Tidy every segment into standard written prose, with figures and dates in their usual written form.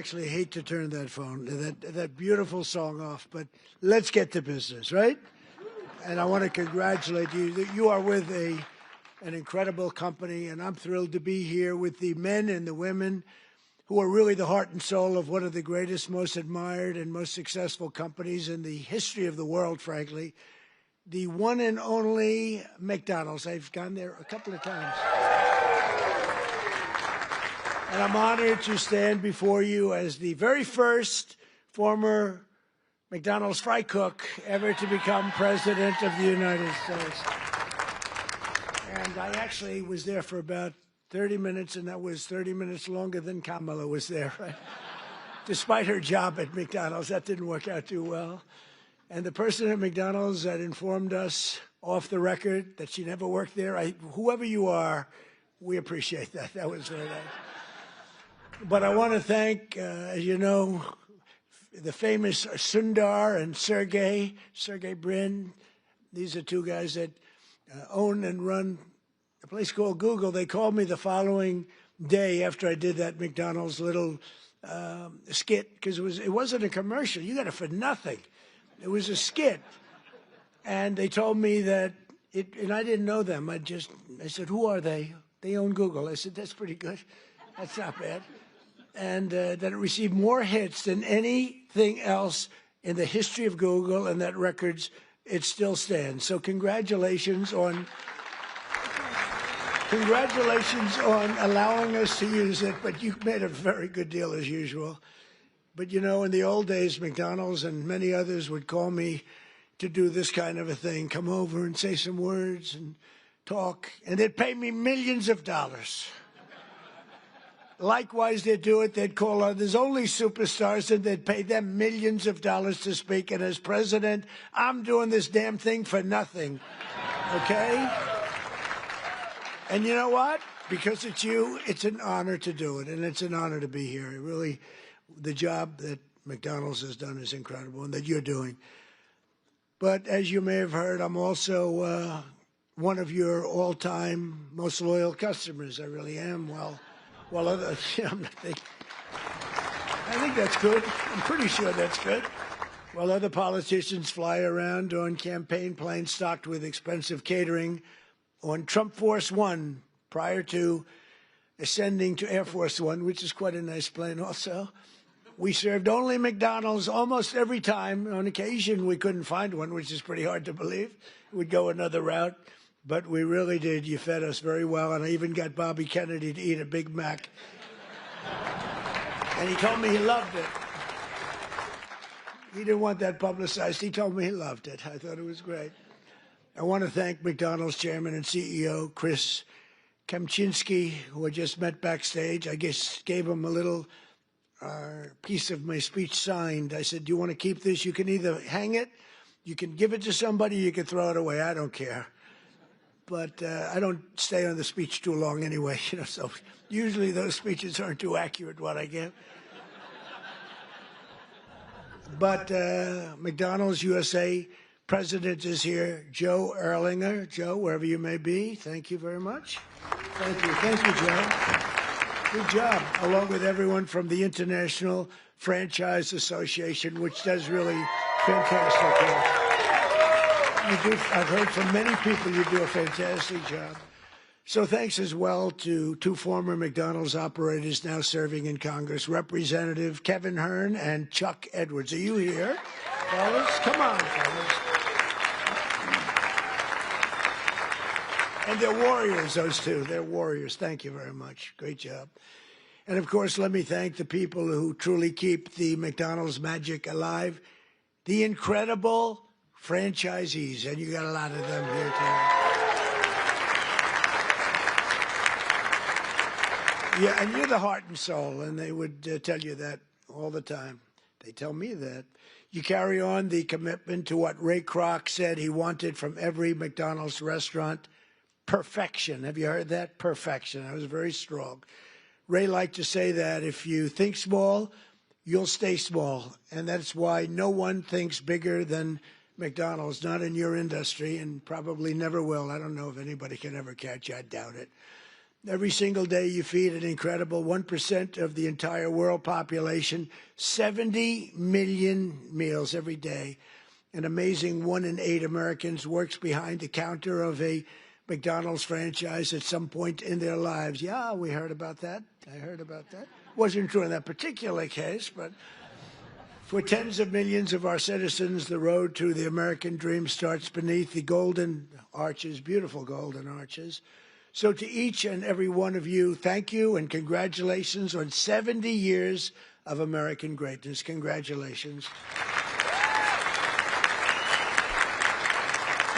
actually hate to turn that beautiful song off, but let's get to business, right? And I want to congratulate you. You are with an incredible company, and I'm thrilled to be here with the men and the women who are really the heart and soul of one of the greatest, most admired, and most successful companies in the history of the world, frankly, the one and only McDonald's. I've gone there a couple of times. And I'm honored to stand before you as the very first former McDonald's fry cook ever to become president of the United States. And I actually was there for about 30 minutes, and that was 30 minutes longer than Kamala was there, right? Despite her job at McDonald's, that didn't work out too well. And the person at McDonald's that informed us off the record that she never worked there, whoever you are, we appreciate that. That was very nice. But I want to thank, as you know, the famous Sundar and Sergey Brin. These are two guys that own and run a place called Google. They called me the following day after I did that McDonald's little skit, because it wasn't a commercial. You got it for nothing. It was a skit. And they told me that, and I didn't know them. I said, who are they? They own Google. I said, that's pretty good. That's not bad. And that it received more hits than anything else in the history of Google, and that records, it still stands. So congratulations on allowing us to use it, but you made a very good deal as usual. But you know, in the old days, McDonald's and many others would call me to do this kind of a thing, come over and say some words and talk, and they'd pay me millions of dollars. Likewise, they'd do it. They'd call others, only superstars, and they'd pay them millions of dollars to speak. And as president, I'm doing this damn thing for nothing, okay? And you know what? Because it's you, it's an honor to do it, and it's an honor to be here. Really, the job that McDonald's has done is incredible, and that you're doing. But as you may have heard, I'm also one of your all-time most loyal customers. I really am. Well, I think that's good. I'm pretty sure that's good. While other politicians fly around on campaign planes stocked with expensive catering, on Trump Force One, prior to ascending to Air Force One, which is quite a nice plane also, we served only McDonald's almost every time. On occasion, we couldn't find one, which is pretty hard to believe. We'd go another route. But we really did. You fed us very well, and I even got Bobby Kennedy to eat a Big Mac. And he told me he loved it. He didn't want that publicized. He told me he loved it. I thought it was great. I want to thank McDonald's chairman and CEO, Chris Kempczinski, who I just met backstage. I guess gave him a little piece of my speech signed. I said, do you want to keep this? You can either hang it, you can give it to somebody, you can throw it away. I don't care. But I don't stay on the speech too long anyway, you know, so usually those speeches aren't too accurate, what I give. But McDonald's USA president is here, Joe Erlinger. Joe, wherever you may be, thank you very much. Thank you, Joe. Good job, along with everyone from the International Franchise Association, which does really fantastic work. I've heard from many people you do a fantastic job. So thanks as well to two former McDonald's operators now serving in Congress, Representative Kevin Hern and Chuck Edwards. Are you here, fellas? Come on, fellas. And they're warriors, those two. They're warriors. Thank you very much. Great job. And, of course, let me thank the people who truly keep the McDonald's magic alive, the incredible franchisees, and you got a lot of them here too. Yeah, and you're the heart and soul, and they would tell you that all the time. They tell me that. You carry on the commitment to what Ray Kroc said he wanted from every McDonald's restaurant, perfection. Have you heard that? Perfection. That was very strong. Ray liked to say that if you think small, you'll stay small, and that's why no one thinks bigger than McDonald's, not in your industry, and probably never will. I don't know if anybody can ever catch you. I doubt it. Every single day you feed an incredible 1% of the entire world population, 70 million meals every day. An amazing 1 in 8 Americans works behind the counter of a McDonald's franchise at some point in their lives. Yeah, we heard about that. I heard about that. Wasn't true in that particular case, but for tens of millions of our citizens, the road to the American dream starts beneath the golden arches, beautiful golden arches. So to each and every one of you, thank you and congratulations on 70 years of American greatness. Congratulations.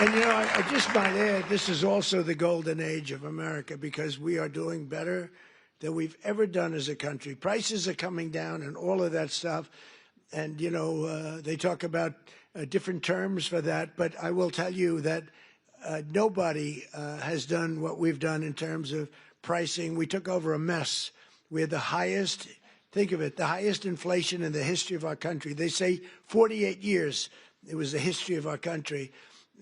And, you know, I just might add, this is also the golden age of America because we are doing better than we've ever done as a country. Prices are coming down and all of that stuff. And, you know, they talk about different terms for that. But I will tell you that nobody has done what we've done in terms of pricing. We took over a mess. We had the highest, think of it, the highest inflation in the history of our country. They say 48 years it was the history of our country.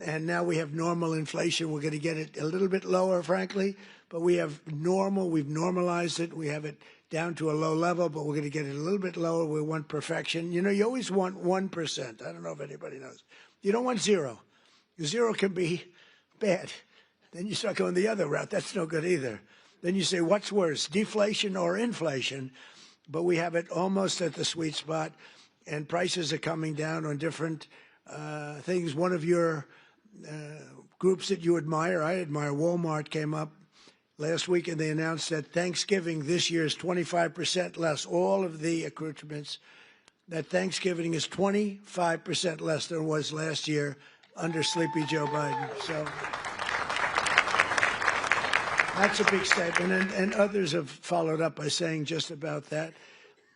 And now we have normal inflation. We're going to get it a little bit lower, frankly, but we have normal. We've normalized it. We have it down to a low level, but we're going to get it a little bit lower. We want perfection. You know, you always want 1%. I don't know if anybody knows. You don't want 0. 0 can be bad. Then you start going the other route. That's no good either. Then you say, what's worse, deflation or inflation? But we have it almost at the sweet spot, and prices are coming down on different things. One of your groups that you admire, I admire, Walmart, came up last week and they announced that Thanksgiving this year is 25% less. All of the accoutrements, that Thanksgiving is 25% less than it was last year under Sleepy Joe Biden. So that's a big statement. And others have followed up by saying just about that.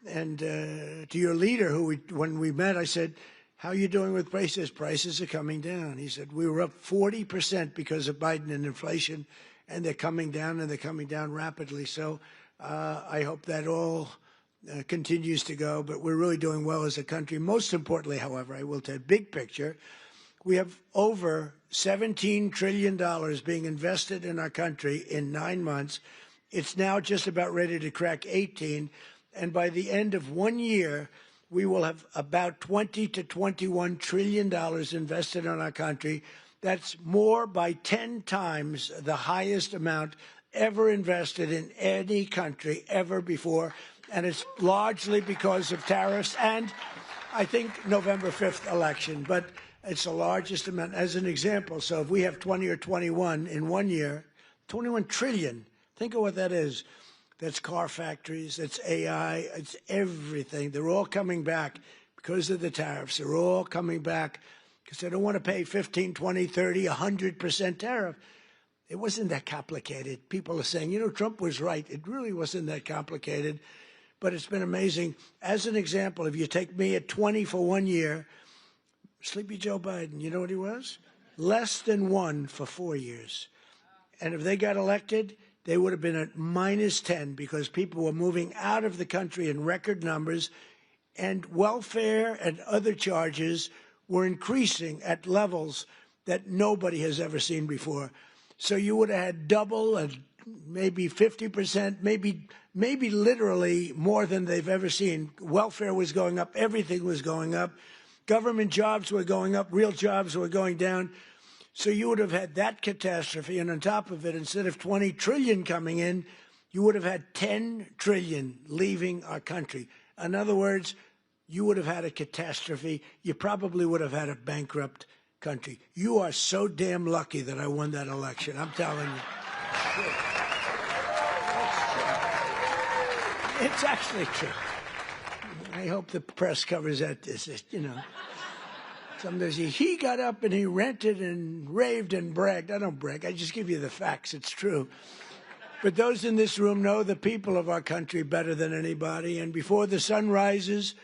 And to your leader, who when we met, I said, how are you doing with prices? Prices are coming down. He said, we were up 40% because of Biden and inflation, and they're coming down, and they're coming down rapidly. So I hope that all continues to go, but we're really doing well as a country. Most importantly, however, I will tell you, big picture, we have over $17 trillion being invested in our country in 9 months. It's now just about ready to crack 18, and by the end of 1 year, we will have about $20 to $21 trillion invested in our country. That's more by 10 times the highest amount ever invested in any country ever before. And it's largely because of tariffs and, I think, November 5th election. But it's the largest amount. As an example, so if we have 20 or 21 in 1 year, 21 trillion, think of what that is. That's car factories, that's AI, it's everything. They're all coming back because of the tariffs. They're all coming back because they don't want to pay 15, 20, 30, 100% tariff. It wasn't that complicated. People are saying, you know, Trump was right. It really wasn't that complicated, but it's been amazing. As an example, if you take me at 20 for 1 year, Sleepy Joe Biden, you know what he was? Less than 1 for 4 years. And if they got elected, they would have been at minus 10 because people were moving out of the country in record numbers, and welfare and other charges were increasing at levels that nobody has ever seen before. So you would have had double and maybe 50%, maybe literally more than they've ever seen. Welfare was going up. Everything was going up. Government jobs were going up. Real jobs were going down. So you would have had that catastrophe, and on top of it, instead of 20 trillion coming in, you would have had 10 trillion leaving our country. In other words, you would have had a catastrophe. You probably would have had a bankrupt country. You are so damn lucky that I won that election. I'm telling you. It's actually true. I hope the press covers that, you know. Sometimes he got up and he ranted and raved and bragged. I don't brag. I just give you the facts. It's true. But those in this room know the people of our country better than anybody. And before the sun rises,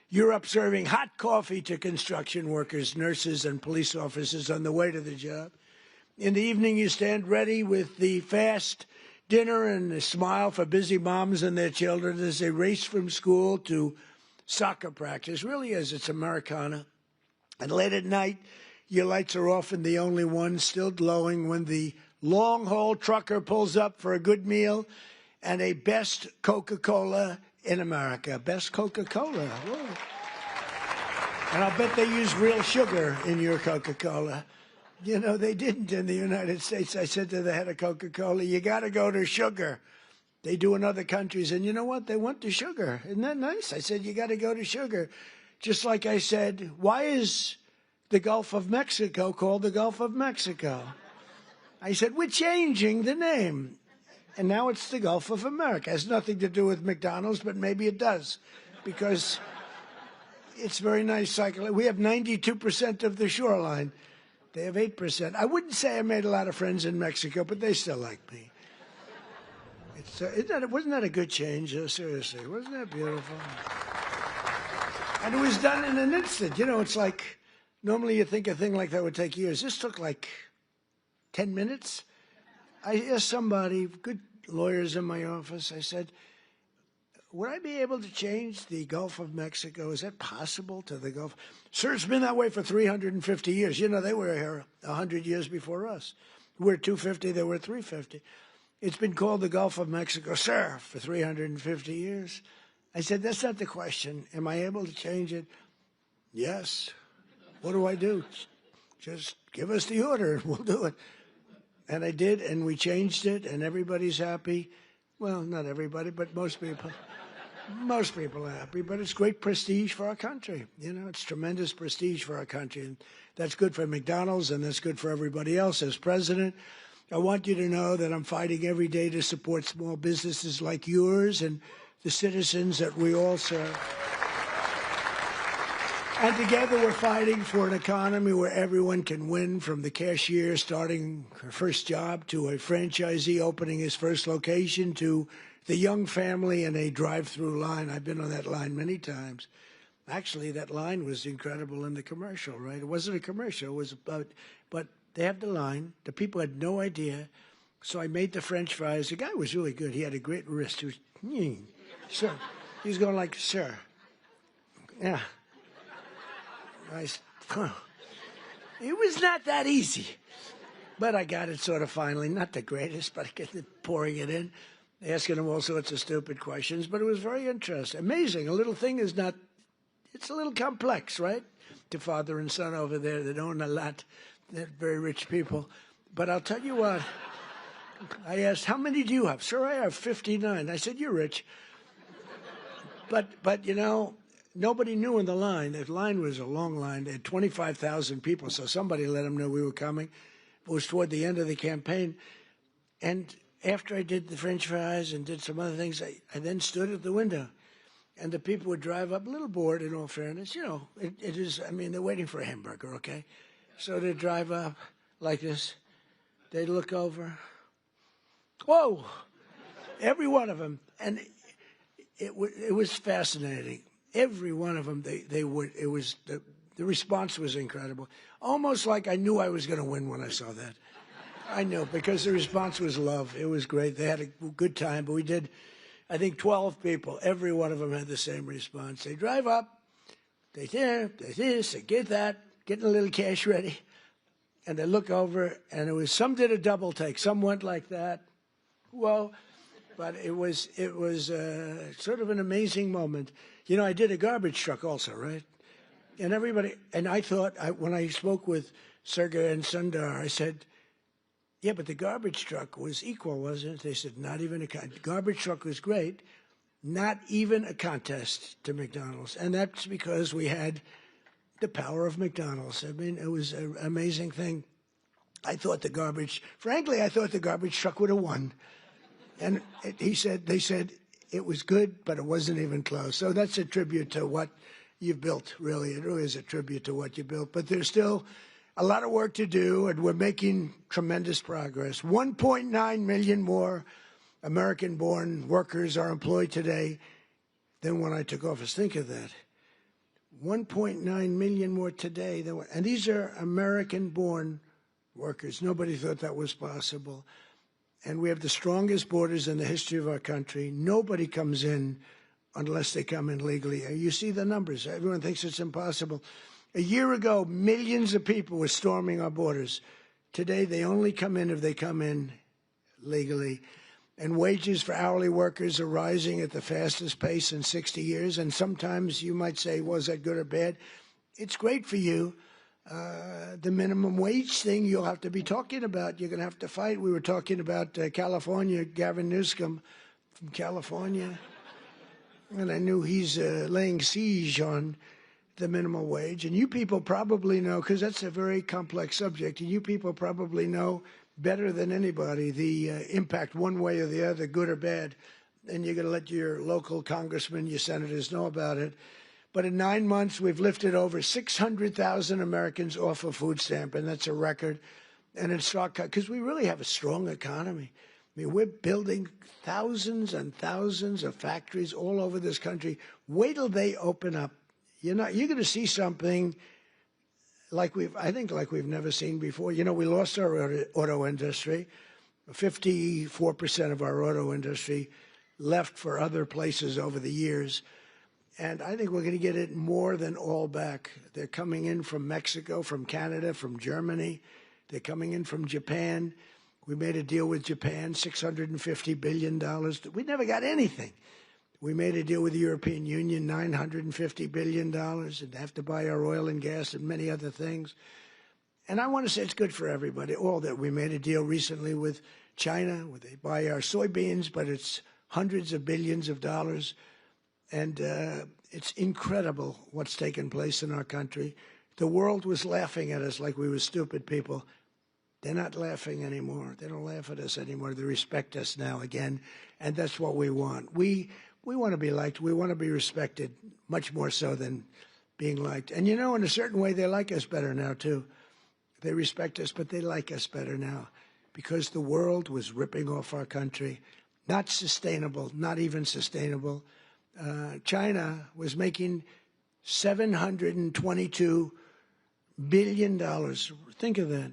you're up serving hot coffee to construction workers, nurses, and police officers on the way to the job. In the evening, you stand ready with the fast dinner and a smile for busy moms and their children as they race from school to soccer practice. Really is. It's Americana. And late at night, your lights are off and the only one still glowing when the long-haul trucker pulls up for a good meal and a best Coca-Cola in America. Best Coca-Cola. Whoa. And I'll bet they use real sugar in your Coca-Cola. You know, they didn't in the United States. I said to the head of Coca-Cola, you got to go to sugar. They do in other countries. And you know what? They went to sugar. Isn't that nice? I said, you got to go to sugar. Just like I said, why is the Gulf of Mexico called the Gulf of Mexico? I said, we're changing the name. And now it's the Gulf of America. It has nothing to do with McDonald's, but maybe it does. Because it's very nice cycle. We have 92% of the shoreline. They have 8%. I wouldn't say I made a lot of friends in Mexico, but they still like me. Wasn't that a good change? Seriously, wasn't that beautiful? And it was done in an instant. You know, it's like, normally you think a thing like that would take years. This took like 10 minutes. I asked somebody, good lawyers in my office, I said, would I be able to change the Gulf of Mexico? Is that possible to the Gulf? Sir, it's been that way for 350 years. You know, they were here 100 years before us. We're 250, they were 350. It's been called the Gulf of Mexico, sir, for 350 years. I said, that's not the question. Am I able to change it? Yes. What do I do? Just give us the order and we'll do it. And I did, and we changed it, and everybody's happy. Well, not everybody, but most people. Most people are happy, but it's great prestige for our country. You know, it's tremendous prestige for our country. And that's good for McDonald's, and that's good for everybody else. As president, I want you to know that I'm fighting every day to support small businesses like yours and the citizens that we all serve. And together we're fighting for an economy where everyone can win, from the cashier starting her first job to a franchisee opening his first location to the young family in a drive-through line. I've been on that line many times. Actually, that line was incredible in the commercial, right? It wasn't a commercial. It was about, but they have the line. The people had no idea. So I made the French fries. The guy was really good. He had a great wrist. He was, sir. He was going like, sir. Yeah. It was not that easy. But I got it sort of finally. Not the greatest, but I get pouring it in. Asking him all sorts of stupid questions, but it was very interesting. Amazing. A little thing is not, it's a little complex, right? To father and son over there that own a lot. They're very rich people. But I'll tell you what, I asked, how many do you have? Sir, I have 59. I said, you're rich. But you know, nobody knew in the line. The line was a long line. They had 25,000 people, so somebody let them know we were coming. It was toward the end of the campaign. And after I did the French fries and did some other things, I then stood at the window. And the people would drive up, a little bored in all fairness. You know, it is, I mean, they're waiting for a hamburger, okay? So they'd drive up like this. They'd look over. Whoa! Every one of them. And it was fascinating. Every one of them, they would, it was, the response was incredible. Almost like I knew I was going to win when I saw that. I know, because the response was love. It was great. They had a good time, but we did, I think, 12 people. Every one of them had the same response. They drive up, they this, they get that, getting a little cash ready, and they look over, and it was, some did a double take. Some went like that. Whoa. But it was sort of an amazing moment. You know, I did a garbage truck also, right? And everybody, and I thought, when I spoke with Sergey and Sundar, I said, yeah, but the garbage truck was equal, wasn't it? They said, not even a contest. Garbage truck was great, not even a contest to McDonald's. And that's because we had the power of McDonald's. I mean, it was an amazing thing. I thought the garbage truck would have won. And they said it was good, but it wasn't even close. So that's a tribute to what you've built, really. It really is a tribute to what you built. But there's still a lot of work to do, and we're making tremendous progress. 1.9 million more American-born workers are employed today than when I took office. Think of that. 1.9 million more today than, and these are American-born workers. Nobody thought that was possible. And we have the strongest borders in the history of our country. Nobody comes in unless they come in legally. You see the numbers. Everyone thinks it's impossible. A year ago, millions of people were storming our borders. Today, they only come in if they come in legally. And wages for hourly workers are rising at the fastest pace in 60 years. And sometimes you might say, was that good or bad? It's great for you. The minimum wage thing you'll have to be talking about. You're going to have to fight. We were talking about California, Gavin Newsom from California. And I knew he's laying siege on the minimum wage. And you people probably know, because that's a very complex subject, and you people probably know better than anybody the impact one way or the other, good or bad. And you're going to let your local congressmen, your senators know about it. But in 9 months, we've lifted over 600,000 Americans off a food stamp, and that's a record. And it's because we really have a strong economy. I mean, we're building thousands and thousands of factories all over this country. Wait till they open up. You're going to see something like I think we've never seen before. You know, we lost our auto industry. 54% of our auto industry left for other places over the years. And I think we're going to get it more than all back. They're coming in from Mexico, from Canada, from Germany. They're coming in from Japan. We made a deal with Japan, $650 billion. We never got anything. We made a deal with the European Union, $950 billion, and have to buy our oil and gas and many other things. And I want to say it's good for everybody. All that we made a deal recently with China, where they buy our soybeans, but it's hundreds of billions of dollars. And it's incredible what's taken place in our country. The world was laughing at us like we were stupid people. They're not laughing anymore. They don't laugh at us anymore. They respect us now again, and that's what we want. We want to be liked. We want to be respected, much more so than being liked. And, you know, in a certain way, they like us better now, too. They respect us, but they like us better now because the world was ripping off our country. Not sustainable, not even sustainable. China was making $722 billion. Think of that.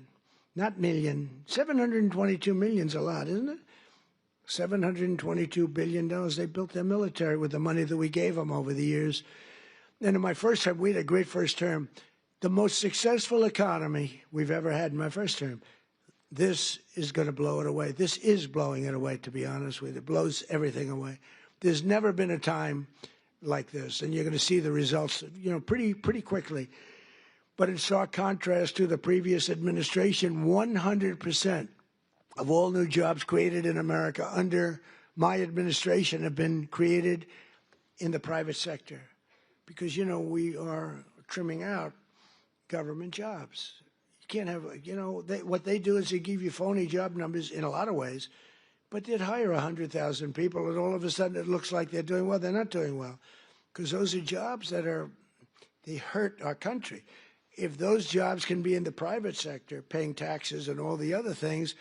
Not million. 722 million's a lot, isn't it? $722 billion. They built their military with the money that we gave them over the years. And in my first term, we had a great first term. The most successful economy we've ever had in my first term. This is going to blow it away. This is blowing it away, to be honest with you. It blows everything away. There's never been a time like this, and you're going to see the results, you know, pretty quickly. But in stark contrast to the previous administration, 100% of all new jobs created in America under my administration have been created in the private sector. Because, you know, we are trimming out government jobs. You can't have, you know, what they do is they give you phony job numbers in a lot of ways, but they'd hire 100,000 people, and all of a sudden it looks like they're doing well. They're not doing well, because those are jobs that they hurt our country. If those jobs can be in the private sector, paying taxes and all the other things,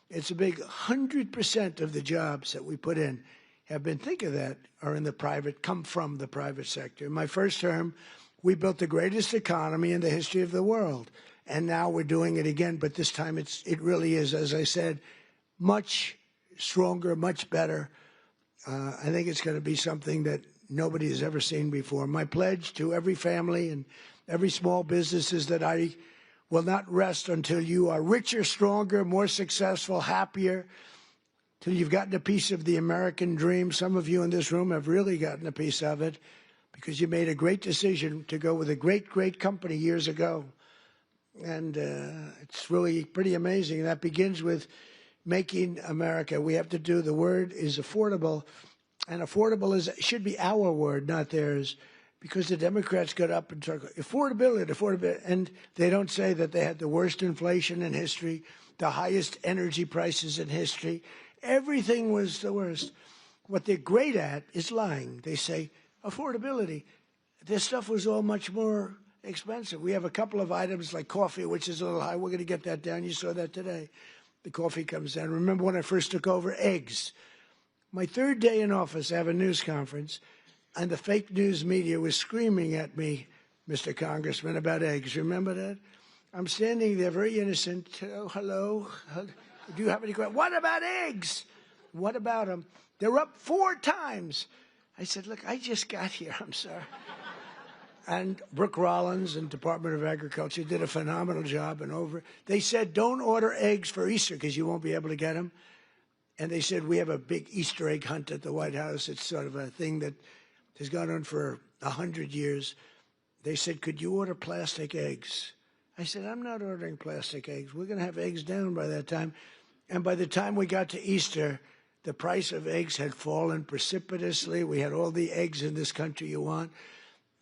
it's a big 100% of the jobs that we put in have been, think of that, are in the private, come from the private sector. In my first term, we built the greatest economy in the history of the world. And now we're doing it again, but this time it really is, as I said, much stronger, much better. I think it's going to be something that nobody has ever seen before. My pledge to every family and every small business is that I will not rest until you are richer, stronger, more successful, happier, till you've gotten a piece of the American dream. Some of you in this room have really gotten a piece of it because you made a great decision to go with a great, great company years ago. And it's really pretty amazing. That begins with making America. We have to do, the word is affordable, and affordable should be our word, not theirs. Because the Democrats got up and talked affordability, and they don't say that they had the worst inflation in history, the highest energy prices in history. Everything was the worst. What they're great at is lying. They say affordability. This stuff was all much more expensive. We have a couple of items like coffee, which is a little high. We're going to get that down. You saw that today. The coffee comes down. Remember when I first took over? Eggs. My third day in office, I have a news conference. And the fake news media was screaming at me, Mr. Congressman, about eggs. Remember that? I'm standing there very innocent. Oh, hello. Do you have any questions? What about eggs? What about them? They're up 4 times. I said, look, I just got here. I'm sorry. And Brooke Rollins and Department of Agriculture did a phenomenal job. And they said, don't order eggs for Easter because you won't be able to get them. And they said, we have a big Easter egg hunt at the White House. It's sort of a thing that has gone on for 100 years. They said, could you order plastic eggs? I said, I'm not ordering plastic eggs. We're going to have eggs down by that time. And by the time we got to Easter, the price of eggs had fallen precipitously. We had all the eggs in this country you want.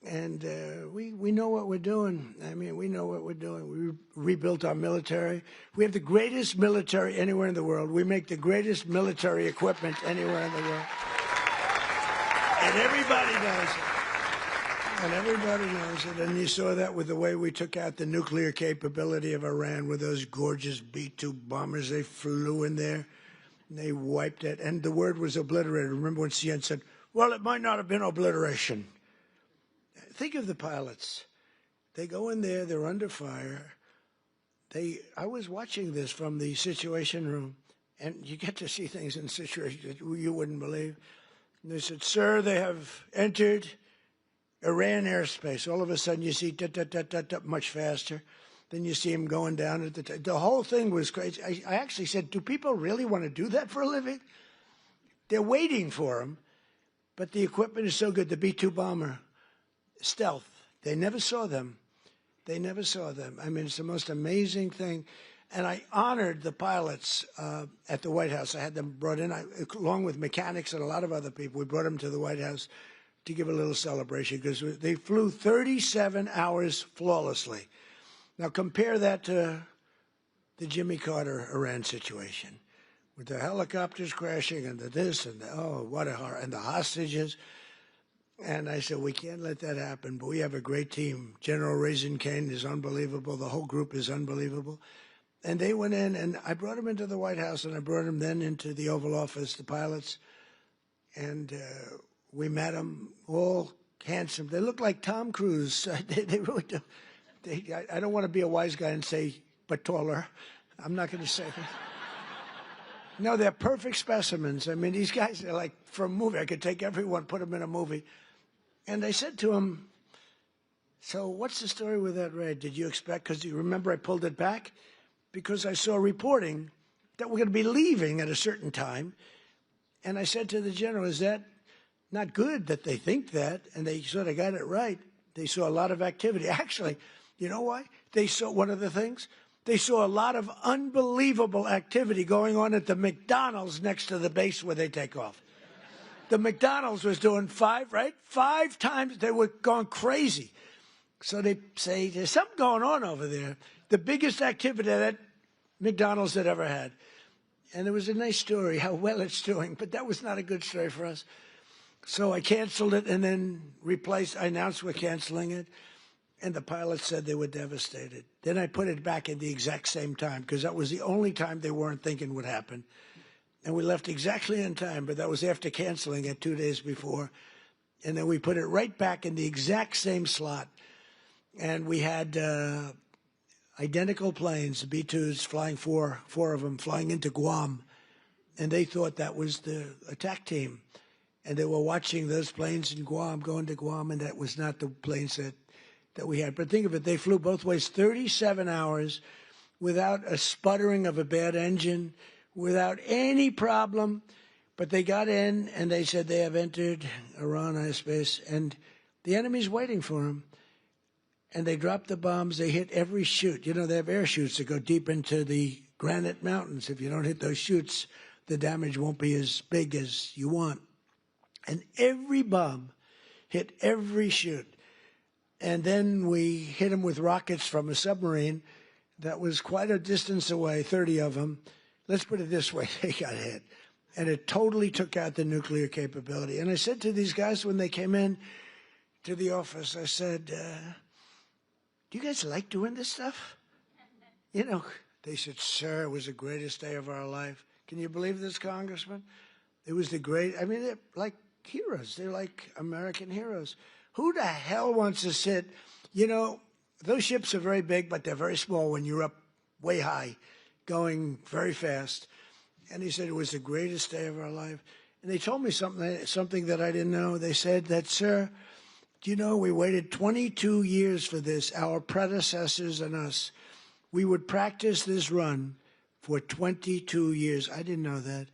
And we know what we're doing. I mean, we know what we're doing. We rebuilt our military. We have the greatest military anywhere in the world. We make the greatest military equipment anywhere in the world. And everybody knows it. And everybody knows it. And you saw that with the way we took out the nuclear capability of Iran with those gorgeous B-2 bombers. They flew in there and they wiped it. And the word was obliterated. Remember when CNN said, well, it might not have been obliteration. Think of the pilots. They go in there, they're under fire. I was watching this from the Situation Room, and you get to see things in situations that you wouldn't believe. And they said, sir, they have entered Iran airspace. All of a sudden you see much faster. Then you see them going down at the whole thing was crazy. I actually said, do people really want to do that for a living? They're waiting for them, but the equipment is so good. The B-2 bomber. Stealth. They never saw them. They never saw them. I mean, it's the most amazing thing. And I honored the pilots at the White House. I had them brought in, along with mechanics and a lot of other people. We brought them to the White House to give a little celebration because they flew 37 hours flawlessly. Now compare that to the Jimmy Carter Iran situation with the helicopters crashing and the this and the, oh, what a horror, and the hostages. And I said, we can't let that happen, but we have a great team. General Raisin Kane is unbelievable. The whole group is unbelievable. And they went in, and I brought them into the White House, and I brought them then into the Oval Office, the pilots. And we met them, all handsome. They look like Tom Cruise. They really do. I don't want to be a wise guy and say, but taller. I'm not going to say that. No, they're perfect specimens. I mean, these guys are like from a movie. I could take everyone, put them in a movie. And I said to him, so what's the story with that raid? Did you expect, because you remember I pulled it back? Because I saw reporting that we're going to be leaving at a certain time. And I said to the general, is that not good that they think that? And they sort of got it right. They saw a lot of activity. Actually, you know why? They saw one of the things. They saw a lot of unbelievable activity going on at the McDonald's next to the base where they take off. The McDonald's was doing 5 times. They were going crazy. So they say, there's something going on over there. The biggest activity that McDonald's had ever had. And it was a nice story, how well it's doing. But that was not a good story for us. So I canceled it and then I announced we're canceling it. And the pilots said they were devastated. Then I put it back at the exact same time because that was the only time they weren't thinking would happen. And we left exactly in time, but that was after canceling it 2 days before. And then we put it right back in the exact same slot. And we had identical planes, the B-2s, flying four of them, flying into Guam. And they thought that was the attack team. And they were watching those planes in Guam, going to Guam, and that was not the planes that we had. But think of it, they flew both ways 37 hours without a sputtering of a bad engine, without any problem. But they got in and they said they have entered Iran airspace and the enemy's waiting for them. And they dropped the bombs. They hit every chute. You know, they have air chutes that go deep into the granite mountains. If you don't hit those chutes, the damage won't be as big as you want. And every bomb hit every chute. And then we hit them with rockets from a submarine that was quite a distance away, 30 of them. Let's put it this way, they got hit. And it totally took out the nuclear capability. And I said to these guys when they came in to the office, I said, do you guys like doing this stuff? You know, they said, sir, it was the greatest day of our life. Can you believe this, Congressman? It was the they're like heroes. They're like American heroes. Who the hell wants to sit? You know, those ships are very big, but they're very small when you're up way high, going very fast. And he said it was the greatest day of our life. And they told me something that I didn't know. They said that, sir, Do you know we waited 22 years for this, our predecessors and us. We would practice this run for 22 years. I didn't know that.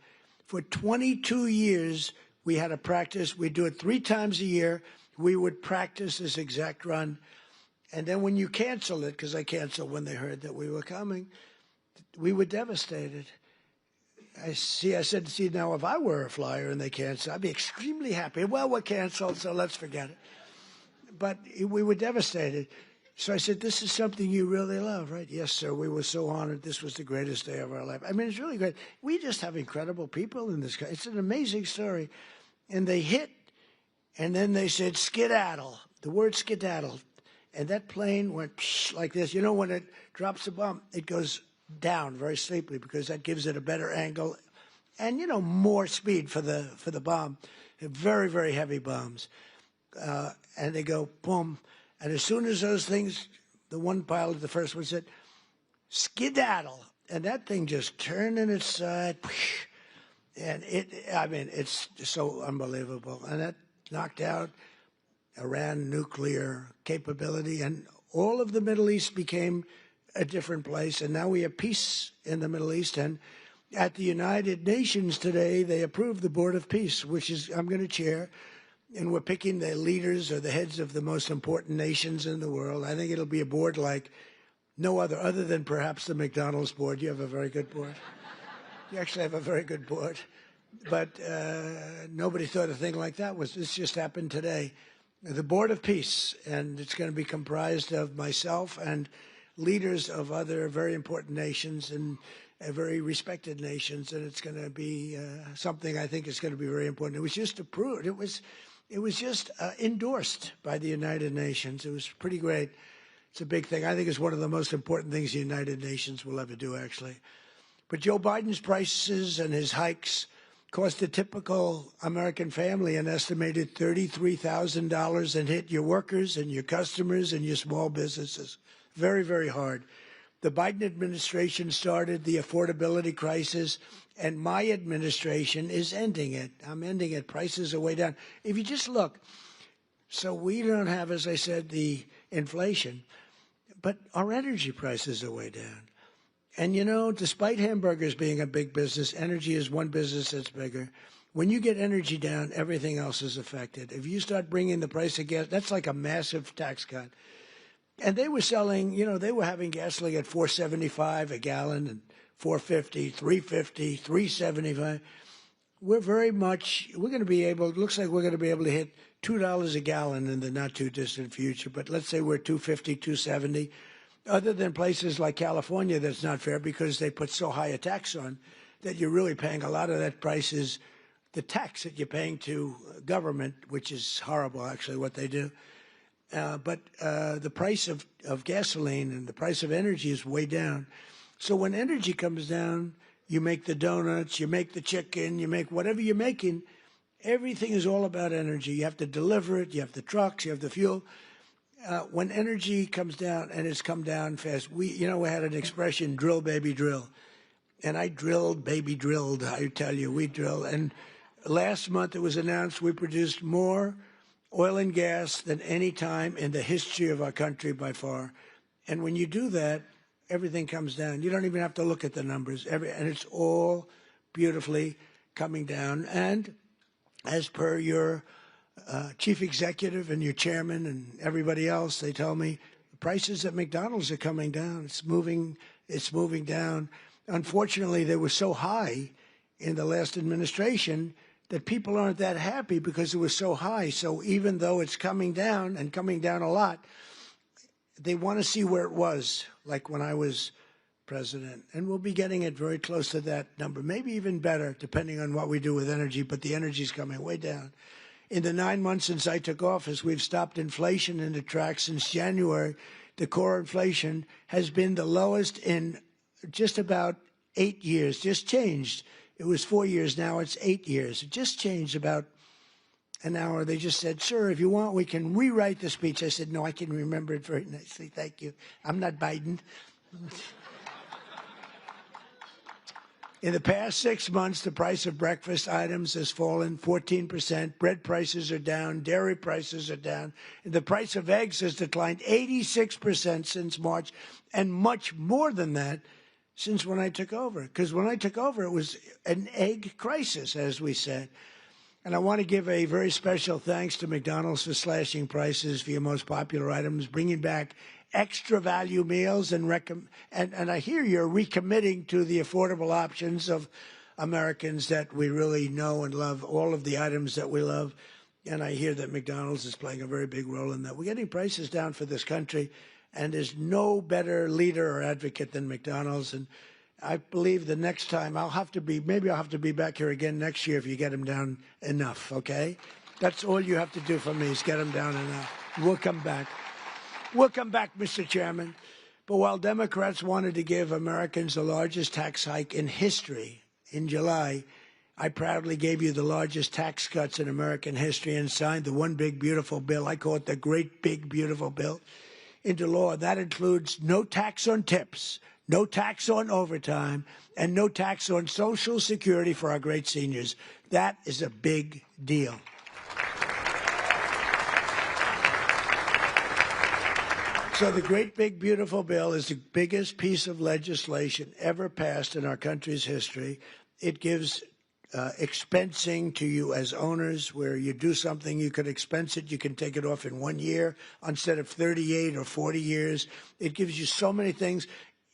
For 22 years, we had to practice. We'd do it 3 times a year. We would practice this exact run. And then when you cancel it, because I canceled when they heard that we were coming, we were devastated. I said, see, now if I were a flyer and they canceled, I'd be extremely happy. Well, we're canceled, so let's forget it. But we were devastated. So I said, this is something you really love, right? Yes, sir. We were so honored. This was the greatest day of our life. I mean, it's really great. We just have incredible people in this country. It's an amazing story. And they hit, and then they said, skedaddle, the word skedaddle. And that plane went like this. You know, when it drops a bomb, it goes down very steeply because that gives it a better angle and, you know, more speed for the bomb. Very, very heavy bombs. And they go, boom. And as soon as those things, the one pilot, the first one said, skedaddle. And that thing just turned in its side. And it's so unbelievable. And that knocked out Iran nuclear capability. And all of the Middle East became a different place. And now we have peace in the Middle East. And at the United Nations today, they approved the Board of Peace, which is I'm going to chair. And we're picking the leaders or the heads of the most important nations in the world. I think it'll be a board like no other than perhaps the McDonald's board. You have a very good board. You actually have a very good board. But nobody thought a thing like that was. This just happened today. The Board of Peace, and it's going to be comprised of myself and leaders of other very important nations and very respected nations. And it's going to be something I think is going to be very important. It was just approved. It was just endorsed by the United Nations. It was pretty great. It's a big thing. I think it's one of the most important things the United Nations will ever do, actually. But Joe Biden's prices and his hikes cost a typical American family an estimated $33,000 and hit your workers and your customers and your small businesses. Very, very hard. The Biden administration started the affordability crisis, and my administration is ending it. I'm ending it. Prices are way down. If you just look, so we don't have, as I said, the inflation, but our energy prices are way down. And, you know, despite hamburgers being a big business, energy is one business that's bigger. When you get energy down, everything else is affected. If you start bringing the price of gas, that's like a massive tax cut. And they were selling, you know, they were having gasoline at $4.75 a gallon and $4.50, $3.50, $3.75. We're going to be able, it looks like we're going to be able to hit $2 a gallon in the not too distant future. But let's say we're $2.50, $2.70. Other than places like California, that's not fair because they put so high a tax on that you're really paying a lot of that price is the tax that you're paying to government, which is horrible, actually, what they do. But the price of gasoline and the price of energy is way down. So when energy comes down, you make the donuts, you make the chicken, you make whatever you're making. Everything is all about energy. You have to deliver it. You have the trucks. You have the fuel. When energy comes down, and it's come down fast, we had an expression, drill, baby, drill. And I drilled, baby, drilled. I tell you, we drilled. And last month it was announced we produced more oil and gas than any time in the history of our country by far. And when you do that, everything comes down. You don't even have to look at the numbers. And it's all beautifully coming down. And as per your chief executive and your chairman and everybody else, they tell me the prices at McDonald's are coming down. It's moving down. Unfortunately, they were so high in the last administration that people aren't that happy because it was so high. So even though it's coming down and coming down a lot, they want to see where it was, like when I was president. And we'll be getting it very close to that number, maybe even better, depending on what we do with energy. But the energy is coming way down. In the 9 months since I took office, we've stopped inflation in the tracks. Since January, the core inflation has been the lowest in just about 8 years, just changed. It was 4 years, now it's 8 years. It just changed about an hour. They just said, sir, if you want, we can rewrite the speech. I said, no, I can remember it very nicely. Thank you. I'm not Biden. In the past 6 months, the price of breakfast items has fallen 14%. Bread prices are down. Dairy prices are down. And the price of eggs has declined 86% since March, and much more than that since when I took over. Because when I took over, it was an egg crisis, as we said. And I want to give a very special thanks to McDonald's for slashing prices for your most popular items, bringing back extra value meals, and I hear you're recommitting to the affordable options of Americans that we really know and love, all of the items that we love. And I hear that McDonald's is playing a very big role in that. We're getting prices down for this country, and there's no better leader or advocate than McDonald's. And I believe the next time maybe I'll have to be back here again next year if you get them down enough, okay? That's all you have to do for me is get them down enough. We'll come back. We'll come back, Mr. Chairman. But while Democrats wanted to give Americans the largest tax hike in history in July, I proudly gave you the largest tax cuts in American history and signed the one big beautiful bill, I call it the great big beautiful bill, into law. That includes no tax on tips, no tax on overtime, and no tax on Social Security for our great seniors. That is a big deal. So the great big beautiful bill is the biggest piece of legislation ever passed in our country's history. It gives expensing to you as owners, where you do something, you could expense it, you can take it off in 1 year instead of 38 or 40 years. It gives you so many things.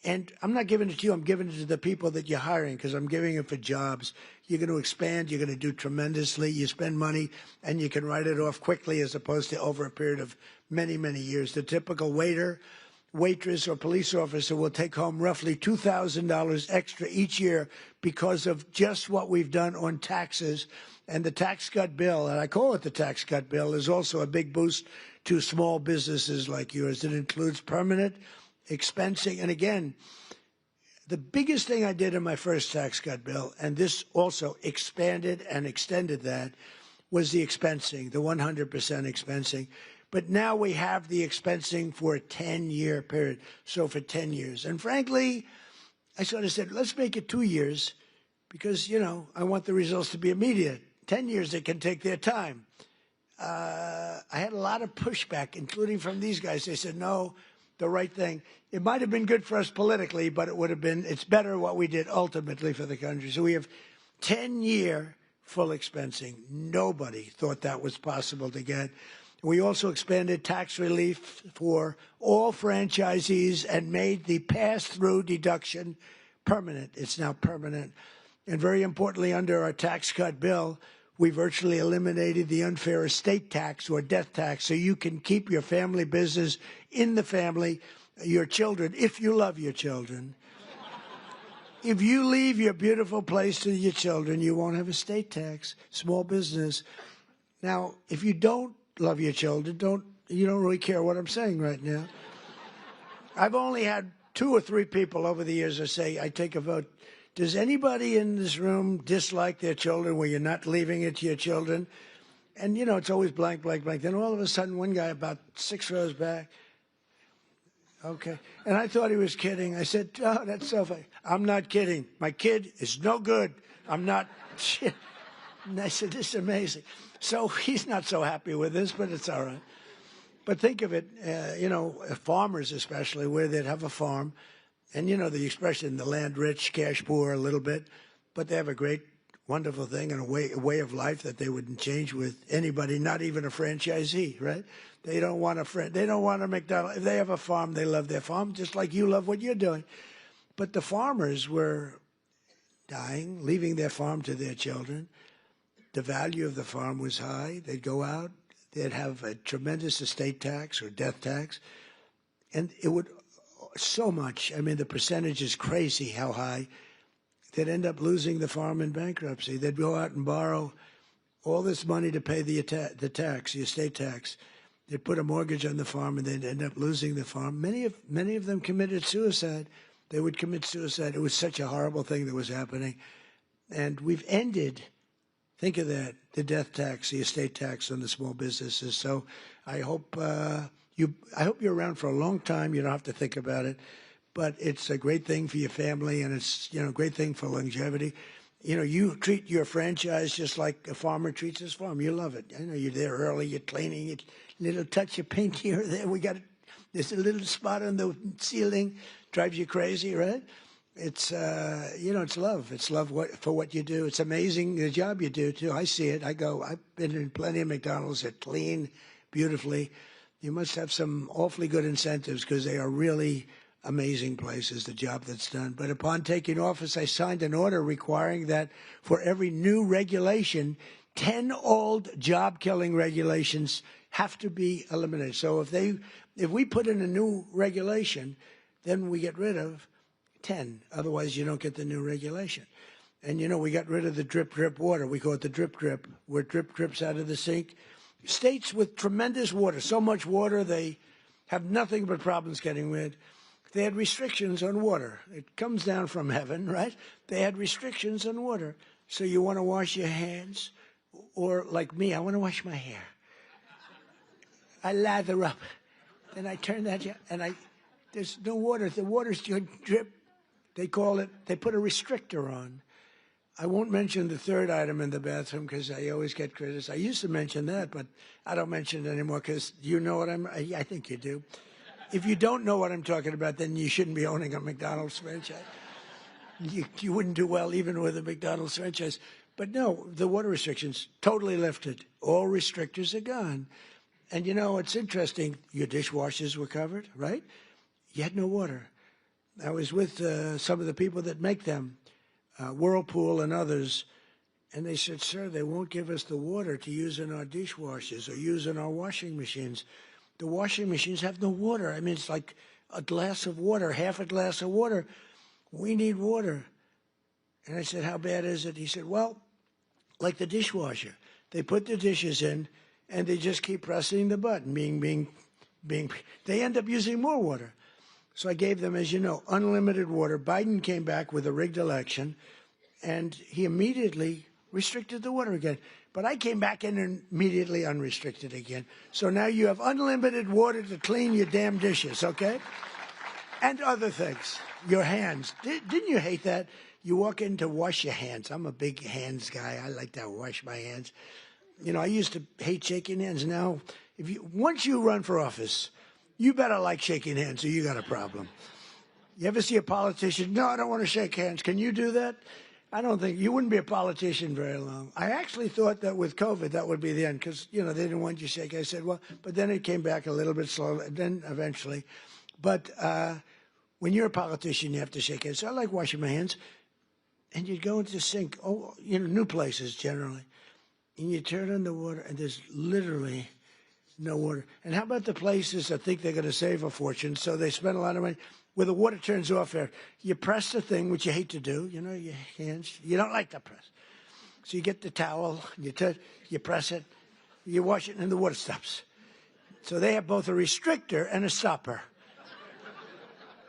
And I'm not giving it to you, I'm giving it to the people that you're hiring, because I'm giving it for jobs. You're going to expand, you're going to do tremendously. You spend money and you can write it off quickly as opposed to over a period of many, many years. The typical waiter, waitress, or police officer will take home roughly $2,000 extra each year because of just what we've done on taxes. And the tax cut bill, and I call it the tax cut bill, is also a big boost to small businesses like yours. It includes permanent expensing. And again, the biggest thing I did in my first tax cut bill, and this also expanded and extended that, was the expensing, the 100% expensing. But now we have the expensing for a 10-year period, so for 10 years. And frankly, I sort of said, let's make it 2 years because, you know, I want the results to be immediate. 10 years, they can take their time. I had a lot of pushback, including from these guys. They said, no, the right thing. It might have been good for us politically, but it's better what we did ultimately for the country. So we have 10-year full expensing. Nobody thought that was possible to get. We also expanded tax relief for all franchisees and made the pass-through deduction permanent. It's now permanent. And very importantly, under our tax cut bill, we virtually eliminated the unfair estate tax or death tax, so you can keep your family business in the family, your children, if you love your children. If you leave your beautiful place to your children, you won't have estate tax, small business. Now, if you don't love your children, you don't really care what I'm saying right now. I've only had 2 or 3 people over the years that say, I take a vote. Does anybody in this room dislike their children where you're not leaving it to your children? And, you know, it's always blank, blank, blank. Then all of a sudden, one guy about 6 rows back, okay. And I thought he was kidding. I said, oh, that's so funny. I'm not kidding. My kid is no good. I'm not. And I said, this is amazing. So he's not so happy with this, but it's all right. But think of it, you know, farmers especially, where they'd have a farm. And, you know, the expression, the land rich, cash poor a little bit. But they have a great, wonderful thing and a way of life that they wouldn't change with anybody, not even a franchisee, right? They don't want a McDonald's. If they have a farm, they love their farm, just like you love what you're doing. But the farmers were dying, leaving their farm to their children. The value of the farm was high. They'd go out. They'd have a tremendous estate tax or death tax. And it would so much. I mean, the percentage is crazy how high. They'd end up losing the farm in bankruptcy. They'd go out and borrow all this money to pay the tax, the estate tax. They'd put a mortgage on the farm, and they'd end up losing the farm. Many of them committed suicide. They would commit suicide. It was such a horrible thing that was happening. And we've ended, think of that, the death tax, the estate tax on the small businesses. So I hope you're around for a long time. You don't have to think about it. but it's a great thing for your family, and it's, a great thing for longevity. You treat your franchise just like a farmer treats his farm. You love it. You're there early, you're cleaning it, little touch of paint here or there. There's a little spot on the ceiling, drives you crazy, right? It's, it's love. It's love for what you do. It's amazing the job you do, too. I see it. I've been in plenty of McDonald's that clean beautifully. You must have some awfully good incentives because they are really amazing places, the job that's done. But upon taking office, I signed an order requiring that for every new regulation, 10 old job-killing regulations have to be eliminated. So if we put in a new regulation, then we get rid of 10. Otherwise, you don't get the new regulation. And, we got rid of the drip, drip water. We call it the drip, drip, where drip drips out of the sink. States with tremendous water, so much water, they have nothing but problems getting rid. They had restrictions on water. It comes down from heaven, right? They had restrictions on water. So you want to wash your hands, or like me, I want to wash my hair. I lather up, and I turn that, and there's no water. The water's drip. They put a restrictor on. I won't mention the third item in the bathroom because I always get criticized. I used to mention that, but I don't mention it anymore because you know what I think you do. If you don't know what I'm talking about, then you shouldn't be owning a McDonald's franchise. You wouldn't do well even with a McDonald's franchise. But no, the water restrictions totally lifted. All restrictors are gone. And it's interesting. Your dishwashers were covered, right? You had no water. I was with some of the people that make them, Whirlpool and others, and they said, sir, they won't give us the water to use in our dishwashers or use in our washing machines. The washing machines have no water. I mean, it's like a glass of water, half a glass of water. We need water. And I said, how bad is it? He said, well, like the dishwasher. They put the dishes in, and they just keep pressing the button, they end up using more water. So I gave them, as you know, unlimited water. Biden came back with a rigged election, and he immediately restricted the water again. But I came back in and immediately unrestricted again. So now you have unlimited water to clean your damn dishes, okay? And other things. Your hands. Didn't you hate that? You walk in to wash your hands. I'm a big hands guy. I like to wash my hands. I used to hate shaking hands. Now, once you run for office, you better like shaking hands or you got a problem. You ever see a politician? No, I don't want to shake hands. Can you do that? I don't think you wouldn't be a politician very long. I actually thought that with COVID, that would be the end because, they didn't want you to shake. I said, well, but then it came back a little bit slowly, and then eventually. But when you're a politician, you have to shake hands. So I like washing my hands. And you'd go into the sink, new places generally, and you turn on the water, and there's literally no water. And how about the places that think they're going to save a fortune, so they spend a lot of money, where the water turns off there. You press the thing, which you hate to do, your hands. You don't like to press. So you get the towel, you press it, you wash it, and the water stops. So they have both a restrictor and a stopper.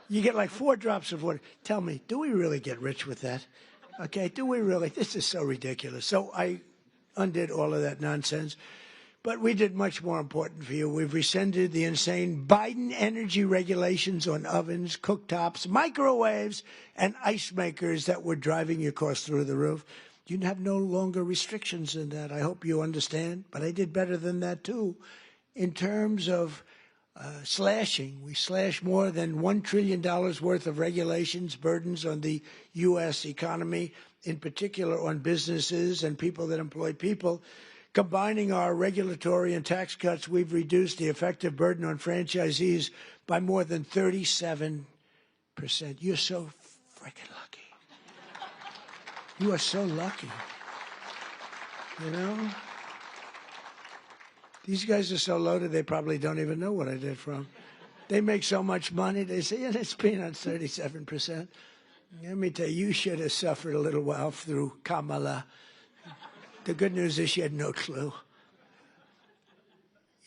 You get like 4 drops of water. Tell me, do we really get rich with that? Okay, do we really? This is so ridiculous. So I undid all of that nonsense. But we did much more important for you. We've rescinded the insane Biden energy regulations on ovens, cooktops, microwaves, and ice makers that were driving your costs through the roof. You have no longer restrictions in that. I hope you understand. But I did better than that, too. In terms of slashing, we slashed more than $1 trillion worth of regulations, burdens on the U.S. economy, in particular on businesses and people that employ people. Combining our regulatory and tax cuts, we've reduced the effective burden on franchisees by more than 37%. You're so freaking lucky. You are so lucky. These guys are so loaded, they probably don't even know what I did for them. They make so much money, they say, yeah, it's peanuts, 37%. Let me tell you, you should have suffered a little while through Kamala. The good news is she had no clue.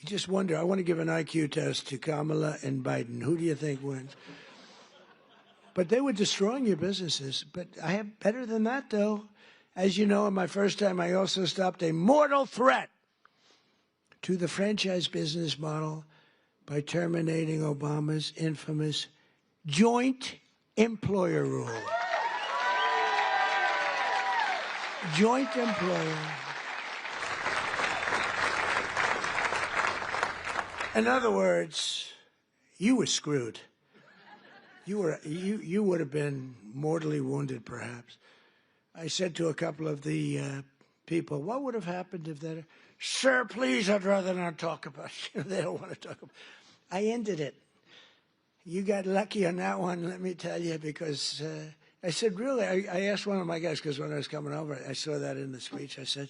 You just wonder, I want to give an IQ test to Kamala and Biden. Who do you think wins? But they were destroying your businesses. But I have better than that, though. As you know, in my first time, I also stopped a mortal threat to the franchise business model by terminating Obama's infamous joint employer rule. Joint employer. In other words, you were screwed. You would have been mortally wounded, perhaps. I said to a couple of the people, what would have happened if that? Sir, please, I'd rather not talk about it. They don't want to talk about it. I ended it. You got lucky on that one, let me tell you, because I said, really, I asked one of my guys, because when I was coming over, I saw that in the speech. I said,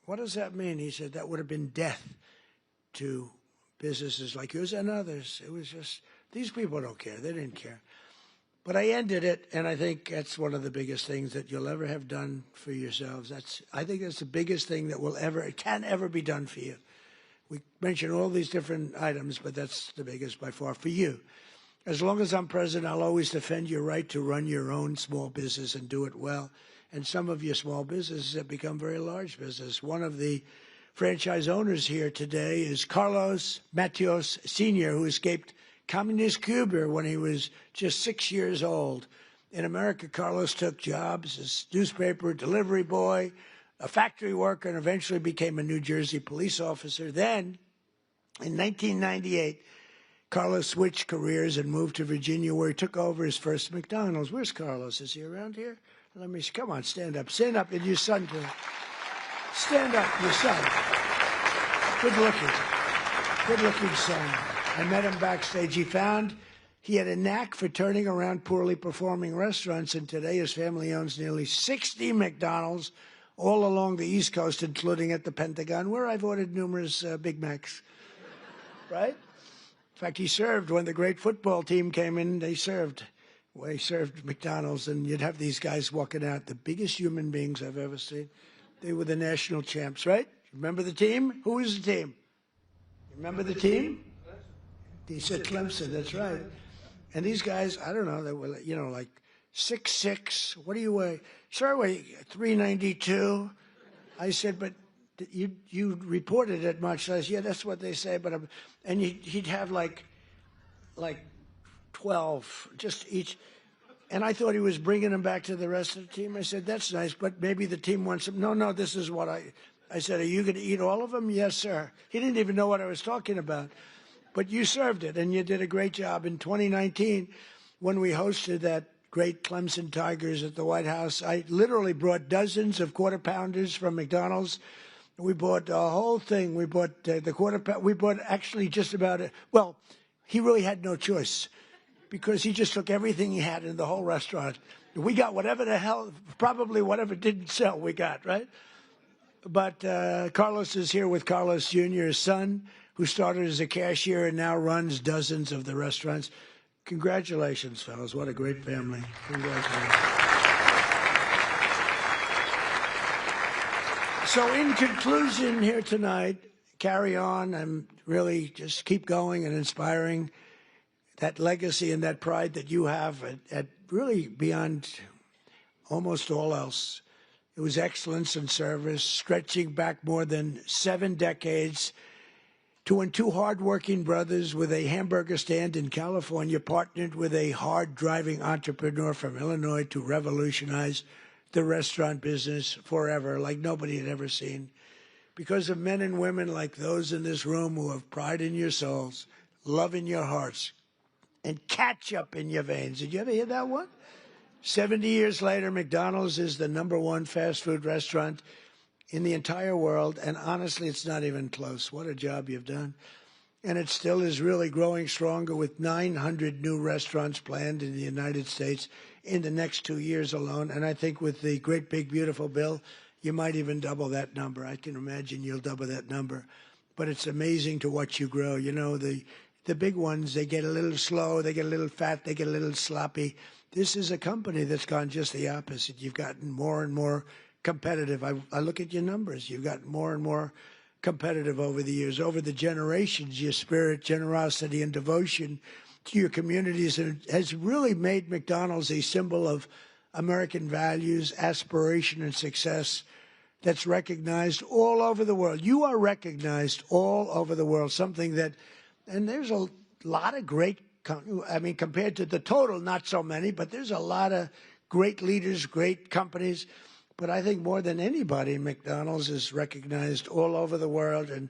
what does that mean? He said, that would have been death to businesses like yours and others. It was just, these people don't care. They didn't care. But I ended it, and I think that's one of the biggest things that you'll ever have done for yourselves. I think that's the biggest thing that can ever be done for you. We mentioned all these different items, but that's the biggest by far for you. As long as I'm president, I'll always defend your right to run your own small business and do it well. And some of your small businesses have become very large business. One of the franchise owners here today is Carlos Matios Sr., who escaped communist Cuba when he was just 6 years old. In America, Carlos took jobs as newspaper delivery boy, a factory worker, and eventually became a New Jersey police officer. Then, in 1998, Carlos switched careers and moved to Virginia, where he took over his first McDonald's. Where's Carlos? Is he around here? Let me see. Come on, stand up. Stand up, and your son too. Stand up, your son. Good-looking son. I met him backstage. He had a knack for turning around poorly performing restaurants, and today his family owns nearly 60 McDonald's all along the East Coast, including at the Pentagon, where I've ordered numerous Big Macs. Right? In fact, he served when the great football team came in. They served McDonald's, and you'd have these guys walking out, the biggest human beings I've ever seen. They were the national champs, right? Remember the team? Who was the team? Remember the team? He said Clemson, that's right. And these guys, I don't know, they were, like 6'6". What do you weigh? Sir, I weigh 392. I said, but you reported it much. I said, yeah, that's what they say. But and he'd have like 12, just each. And I thought he was bringing them back to the rest of the team. I said, that's nice, but maybe the team wants them. No, this is what I said, are you going to eat all of them? Yes, sir. He didn't even know what I was talking about. But you served it, and you did a great job. In 2019, when we hosted that great Clemson Tigers at the White House, I literally brought dozens of Quarter Pounders from McDonald's. We bought the whole thing. We bought the Quarter Pounder. We bought actually just about it. Well, he really had no choice because he just took everything he had in the whole restaurant. We got whatever the hell, probably whatever didn't sell, we got, right? But Carlos is here with Carlos Jr., his son, who started as a cashier and now runs dozens of the restaurants. Congratulations, fellas. What a great family. Congratulations. So in conclusion here tonight, carry on and really just keep going and inspiring that legacy and that pride that you have at really beyond almost all else. It was excellence and service, stretching back more than 7 decades to when 2 hardworking brothers with a hamburger stand in California partnered with a hard-driving entrepreneur from Illinois to revolutionize the restaurant business forever, like nobody had ever seen. Because of men and women like those in this room who have pride in your souls, love in your hearts, and ketchup in your veins. Did you ever hear that one? 70 years later, McDonald's is the #1 fast food restaurant in the entire world, and honestly, it's not even close. What a job you've done. And it still is really growing stronger with 900 new restaurants planned in the United States in the next 2 years alone. And I think with the great, big, beautiful bill, you might even double that number. I can imagine you'll double that number. But it's amazing to watch you grow. You know, the big ones, they get a little slow, they get a little fat, they get a little sloppy. This is a company that's gone just the opposite. You've gotten more and more competitive. I look at your numbers. You've gotten more and more competitive over the years, over the generations. Your spirit, generosity, and devotion to your communities has really made McDonald's a symbol of American values, aspiration, and success that's recognized all over the world. You are recognized all over the world, something that, and there's a lot of great I mean, compared to the total, not so many, but there's a lot of great leaders, great companies. But I think more than anybody, McDonald's is recognized all over the world, and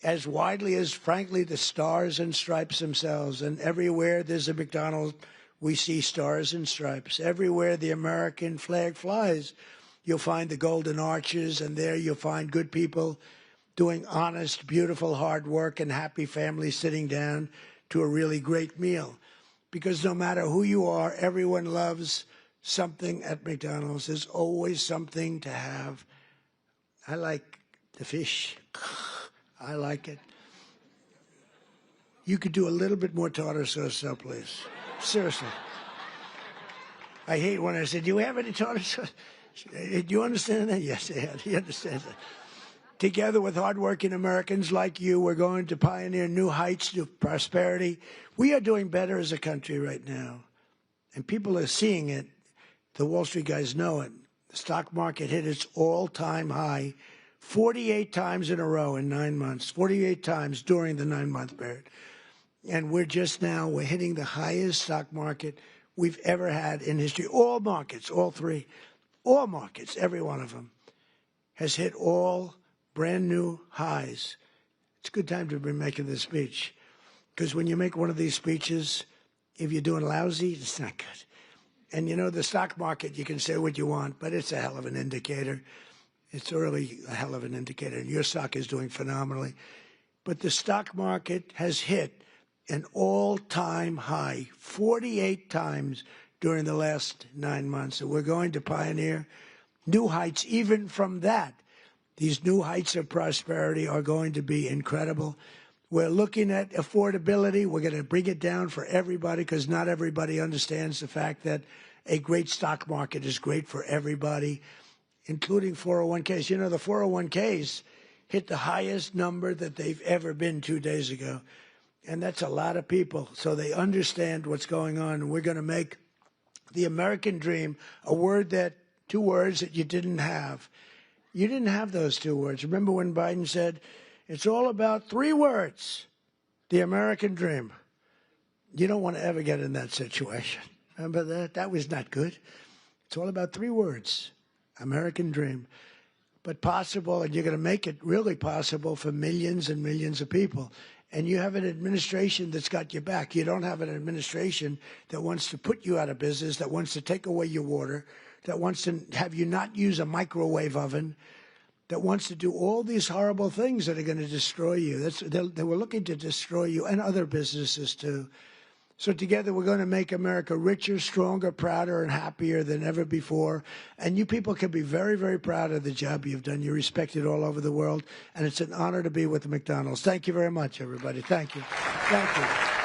as widely as, frankly, the stars and stripes themselves. And everywhere there's a McDonald's, we see stars and stripes. Everywhere the American flag flies, you'll find the golden arches, and there you'll find good people doing honest, beautiful, hard work, and happy families sitting down to a really great meal. Because no matter who you are, everyone loves something at McDonald's. There's always something to have. I like the fish. I like it. You could do a little bit more tartar sauce, though, please. Seriously. I hate when I say, do you have any tartar sauce? Do you understand that? Yes, he understands that. Together with hardworking Americans like you, we're going to pioneer new heights to prosperity. We are doing better as a country right now, and people are seeing it. The Wall Street guys know it. The stock market hit its all-time high 48 times in a row in 9 months, 48 times during the 9-month period. And we're hitting the highest stock market we've ever had in history. All markets, all three, all markets, every one of them has hit all brand new highs. It's a good time to be making this speech, because when you make one of these speeches, if you're doing lousy, it's not good. And you know, the stock market, you can say what you want, but it's a hell of an indicator. It's really a hell of an indicator. And your stock is doing phenomenally. But the stock market has hit an all-time high 48 times during the last 9 months. And we're going to pioneer new heights even from that. These new heights of prosperity are going to be incredible. We're looking at affordability. We're going to bring it down for everybody, because not everybody understands the fact that a great stock market is great for everybody, including 401ks. You know, the 401ks hit the highest number that they've ever been 2 days ago. And that's a lot of people. So they understand what's going on. And we're going to make the American dream two words that you didn't have. You didn't have those 2 words. Remember when Biden said, it's all about 3 words, the American dream. You don't want to ever get in that situation. Remember that? That was not good. It's all about 3 words, American dream. But possible, and you're going to make it really possible for millions and millions of people. And you have an administration that's got your back. You don't have an administration that wants to put you out of business, that wants to take away your water, that wants to have you not use a microwave oven, that wants to do all these horrible things that are going to destroy you. They were looking to destroy you and other businesses too. So together we're going to make America richer, stronger, prouder, and happier than ever before. And you people can be very, very proud of the job you've done. You're respected all over the world, and it's an honor to be with McDonald's. Thank you very much, everybody. Thank you. Thank you.